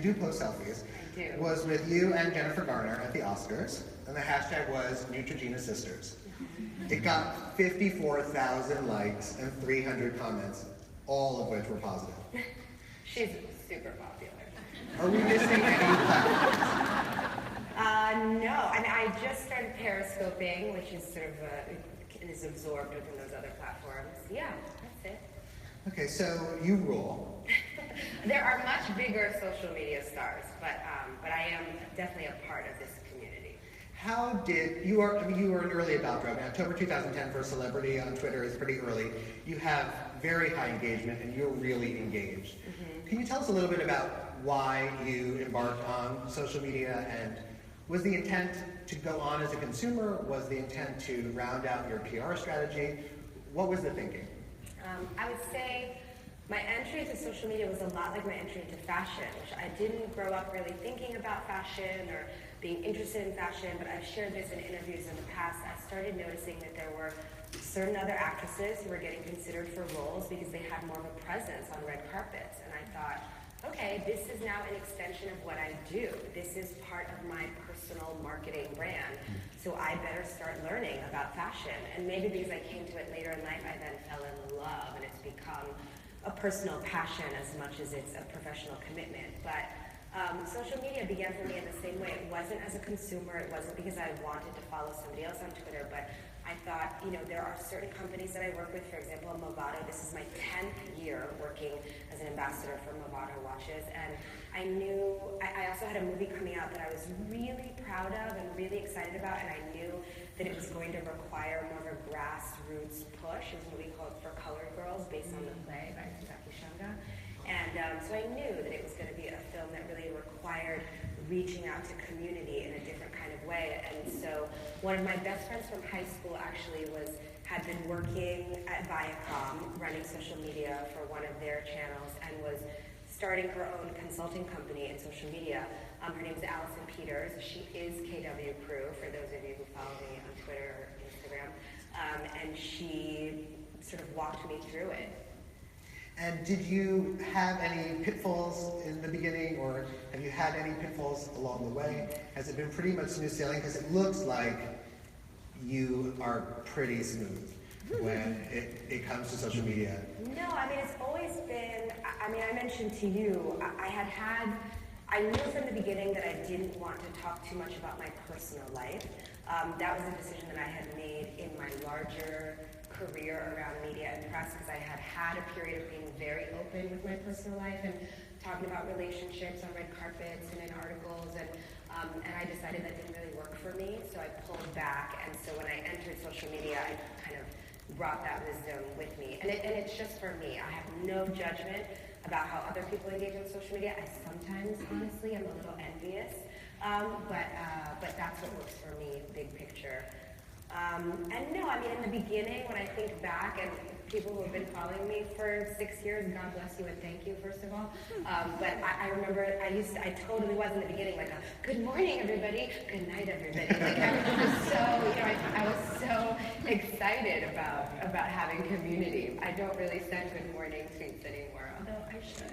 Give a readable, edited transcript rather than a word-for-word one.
do post selfies, I do. was with you and Jennifer Garner at the Oscars, and the hashtag was Neutrogena Sisters. It got 54,000 likes and 300 comments, all of which were positive. She's super popular. Are we missing any platforms? No, I mean, I just started periscoping, which is sort of is absorbed within those other platforms. Yeah, that's it. Okay, so you rule. There are much bigger social media stars, but I am definitely a part of this community. How did you were an early adopter? I mean, October 2010 for a celebrity on Twitter is pretty early. You have very high engagement, and you're really engaged. Mm-hmm. Can you tell us a little bit about why you embarked on social media, and was the intent to go on as a consumer? Was the intent to round out your PR strategy? What was the thinking? I would say my entry into social media was a lot like my entry into fashion, which I didn't grow up really thinking about fashion or being interested in fashion, but I've shared this in interviews in the past. I started noticing that there were certain other actresses who were getting considered for roles because they had more of a presence on red carpets, and I thought, okay, this is now an extension of what I do. This is part of my personal marketing brand, so I better start learning about fashion. And maybe because I came to it later in life, I then fell in love, and it's become a personal passion as much as it's a professional commitment. But social media began for me in the same way. It wasn't as a consumer, it wasn't because I wanted to follow somebody else on Twitter, but I thought, there are certain companies that I work with, for example, Movado. This is my 10th year working as an ambassador for Movado watches, and I knew, I also had a movie coming out that I was really proud of and really excited about, and I knew that it was going to require more of a grassroots push. It was a movie called For Colored Girls, based on the play by Takashi Shanga. And so I knew that it was going to be a film that really required reaching out to community in a different kind of way. And so one of my best friends from high school actually had been working at Viacom, running social media for one of their channels, and was starting her own consulting company in social media. Her name is Allison Peters. She is KW Crew, for those of you who follow me on Twitter or Instagram. And she sort of walked me through it. And did you have any pitfalls in the beginning, or have you had any pitfalls along the way? Has it been pretty much smooth sailing? Because it looks like you are pretty smooth when it comes to social media. No, I mean, it's always been, I mentioned to you, I knew from the beginning that I didn't want to talk too much about my personal life. That was a decision that I had made in my larger career around media and press, because I had a period of being very open with my personal life and talking about relationships on red carpets and in articles, and I decided that didn't really work for me, so I pulled back. And so when I entered social media, I kind of brought that wisdom with me, and it's just for me. I have no judgment about how other people engage on social media. I sometimes, honestly, I'm a little envious, but that's what works for me, big picture. And no, I mean, in the beginning, when I think back, and people who have been following me for 6 years, God bless you and thank you, first of all. But I remember I totally was in the beginning like a good morning, everybody, good night, everybody. Like, I was so, I was so excited about having community. I don't really send good morning tweets anymore, although I should.